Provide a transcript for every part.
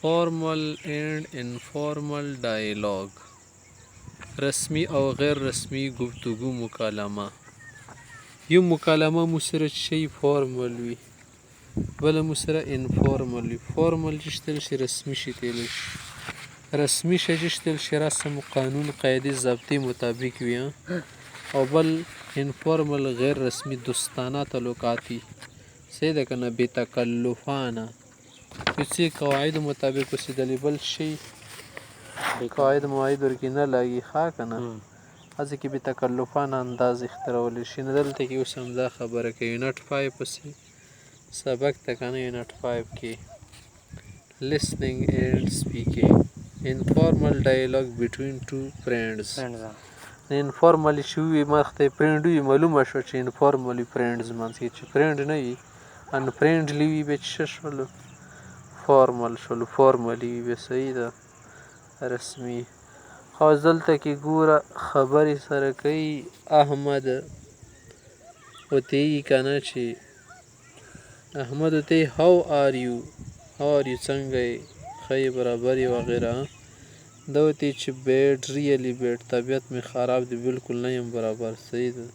فارمل اینڈ انفارمل ډایلاګ رسمي او غیر رسمي گفتگو مکالمه یو مکالمه مو سره شي فارمل وي بله مو سره انفارمل وي فارمل چې شتل شي رسمي شي تیل شي رسمي شي چې شتل شي رسم قانون قاعدې ضابطې مطابق وي او بل انفارمل غیر رسمي دوستانه تعلقات وي صحیح ده که نه بې تکلفانه یو څه قواعدو مطابق اوسېدلی بل شي قواعد مواعد ورکې نه لګي ښه که نه هسې کې بې تکلفانه انداز اختراولی شي نو دلته کې اوس همدا خبره کوي یونټ 5 پسې سبق ته که نه یونټ 5 کې listening and speaking informal dialogue between two friends انفارمل چې وي مخته یې فرینډ وي معلومه شوه چې انفارمل وي فرینډز منځ کې چې فرینډ نه وي انفرینډلي وي بیا چې څه شولو فارمل شولو فارملي وي بیا صحیح ده رسمي خو دلته کې ګوره خبرې سره کوي احمد ورته یي که نه چې احمد ورته یي how are you څنګه یې ښه یې برابر یې وغیره دا ورته یي چې بیډ ریلي بیډ طبیعت مې خراب دی بالکل نه یم برابر صحیح ده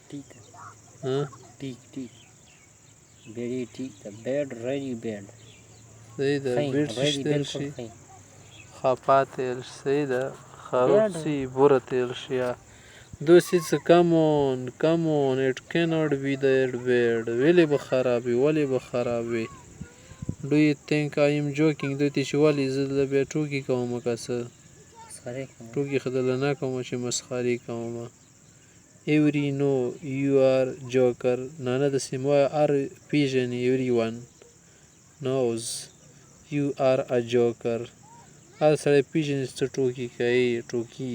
ٹھیک very ٹھیک ده بیډ ریلی بیډ صحیح ده بیډ شتل شي خفا تیل شي صحیح ده خراب شي بوره تیل شي دوست څه come on it cannot be that bad ولې به خراب وي ولې به خراب وي do you think I am joking دوی ته چې ولې زه دله بیا ټوکې کوم که څه ټوکې خو دله نه کوم چې مسخرې کوم every know you are joker نه داسې مه وایه هر پېژني everyone knows you are a joker هر سړی پېژني چې څه ټوکې کوي ټوکي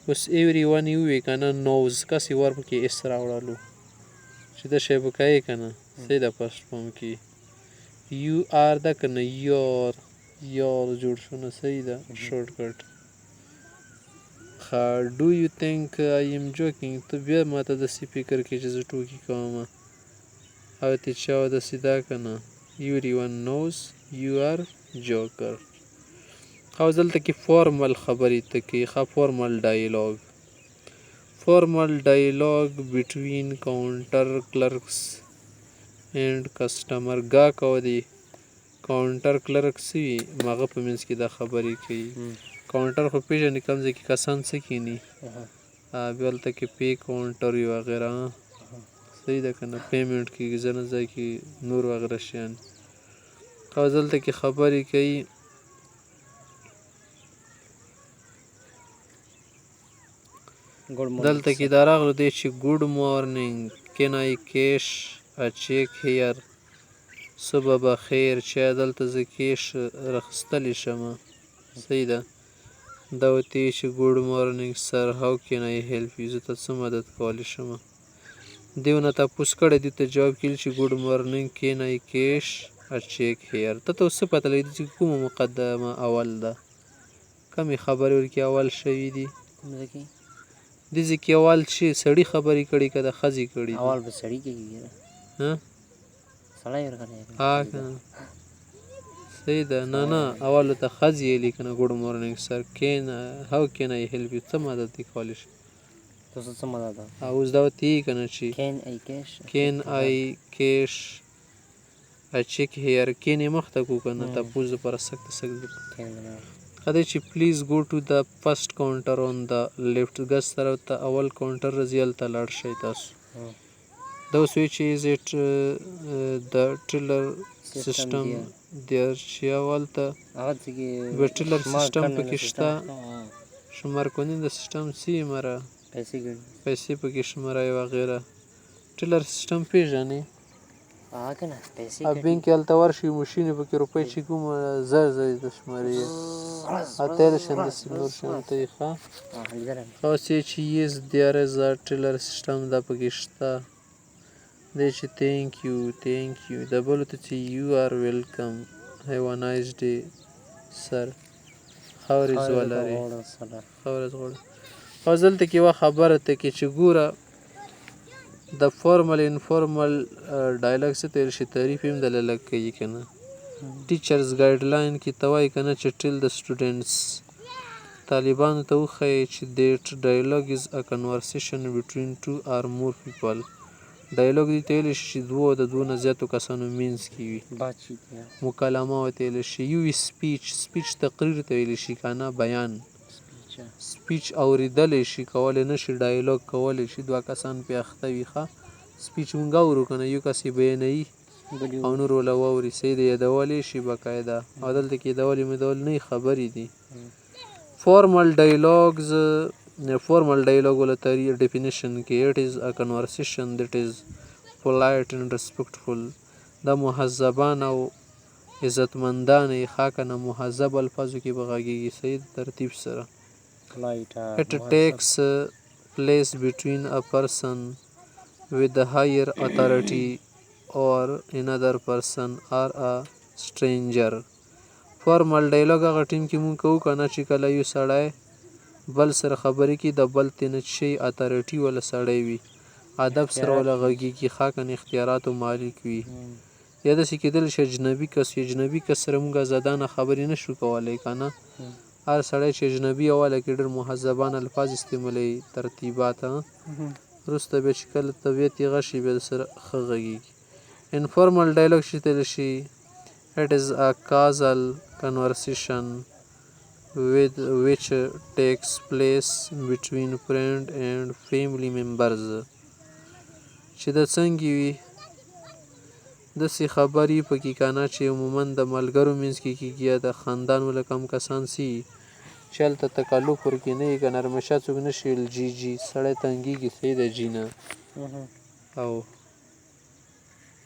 اوس everyone یې ووایي که نه knows کسې ورپکې اس راوړلو چې دا شی به کوې که نه صحیح ده فسټ فارم کې you are ده که نه your جوړ شو نو صحیح ده شورټ کټ do you think I am joking ته بیا ماته داسې فکر کوي چې زه ټوکې کوم او ته چا داسې ده که نه everyone knows you are joker او دلته کې فارمل خبرې ته کوي ښه فارمل ډایلاګ between counter clerks and customer ګاهک او د کاونټر کلرک څه وي هغه په منځ کې دا خبرې کوي کاونټر خو پېژنې کوم ځای کې کسان څه کښېني بیا هلته کې پې کاونټر وي وغیره صحیح ده که نه پیمنټ کېږي ځینې ځای کې نور وغیره شیان او دلته کې خبرې کوي دلته کې دا راغلو دی چې ګوډ مارنینګ کین آی کیش ا چیک هیر صبح بخیر چې دلته زه کیش راخیستلی شمه صحیح ده دا ورته یي چې ګوډ مارنینګ سر هاو کین آی هیلپ یو زه تا څه مدد کولی شمه دیو نه تپوس کړی دې ته جواب کړي چې ګوډ مارنینګ کین آی کیش ا چیک هیر ته ته اوس څه پته لګي چې کومه مقدمه اول ده کمې خبرې ورکې اول شوي دي دې ځای کې اول چې سړي خبرې کړي که د ښځې کړي اول به سړي کېږي سړی ورغلی صحیح ده نه اول ورته ښځې ویلي که نه ګوډ مارنینګ سر هاو کین آی هیلپ یو څه مدد دې کولی شي څه مدد ده اوس دا ورته یي که نه چې کین آی کیش ا چیک هیر کین یې مخته کړو که نه تپوس دپاره سک ښه دی چې پلیز ګو ټو د فسټ کاونټر آن د لیفټ ګز طرف ته اول کاونټر راځي هلته لاړ شئ تاسو دا اوس وایي چې از اټ د ټیلر سیسټم دیر چې هلته به ټیلر سیسټم پکې شته شمار کنین د سیسټم څه یې مره پیسې پکې شمارئ وغیره ټیلر سیسټم پېژنې بینک کې هلته ورشئ مشین یې پکې روپۍ چې کومه زر د شماري اتیا شان داسې نور شیان ته یې ښه اوس یې چې یس دیر از ا ټیلر سیسټم دا پکې شته دی چې تھینک یو دا بل ورته چې یو آر ویلکم هیو ا نایس ډے سر ښه ورځ ولرې ښه ورځ غواړم اوس دلته کې یوه خبره ته کې چې ګوره د فارمل انفارمل ډایلاګ څه ته ویل شي تعریف یې هم دله لږ کوي که نه ټیچرز ګایډلاین کې ته وایي که نه چې ټیل د سټوډنټس طالبانو ته وښایي چې دیټ ډایلاګ از ا کنورسیشن بټوین ټو آر مور پیپل ډایلاګ دې ته ویلی شي چې دوو او د دوو نه زیاتو کسانو منځ کې وي باتچیت یا مکالمه ورته ویلی شي یو سپیچ سپیچ تقریر ته ویلی شي که نه بیان سپیچ سپیچ اورېدلی شي کولی نه شي ډایلاګ کولی شي دوه کسان پې اخته وي ښه سپیچ مونږ اورو که نه یو کس یې بیانوي او نور وله واوري صحیح دی یادولی شي باقاعده او دلته کې یادول یې نه خبرې دي فارمل ډایلاګز فارمل ډایلاګ ولا ډیفینیشن کې اټ از ا کنورسیشن دیټ از پولایټ اینډ ریسپیکټفل دا مهذبان او عزتمندانه یې ښه که نه مهذب الفاظو کې به غږېږي صحیح ترتیب سره It takes place between a person with a higher authority or another person or a stranger. فارمل ډایلاګ هغه ټیم کې مونږ کوو که نه چې کله یو سړی بل سره خبرې کوي د بل ترې نه شي اتارټي والا سړی وي ادب سره ولا غږېږي ښه که نه اختیاراتو مالک وي یا داسې کېدلی شي اجنبي کس وي اجنبي کس سره مونږ ازادانه خبرې نه شو کولی که نه هر سړی چې اجنبي حواله کې ډېر مهذبان الفاظ استعمالوي ترتیبات وروسته بیا چې کله طبیعت یې غشي بیا سره ښه غږېږي انفارمل ډایلاګ چې ته ویلی شي it is a causal conversation which takes place between friend and family members چې د څنګه وي داسې خبرې پکې که نه چې عموما د ملګرو منځ کې کېږي یا د خاندان ولا کم کسان سي چې هلته تکلف ورکې نه وي که نه همیشه څوک نه شي ویل جي جي سړی تنګېږي صحیح د جي نه او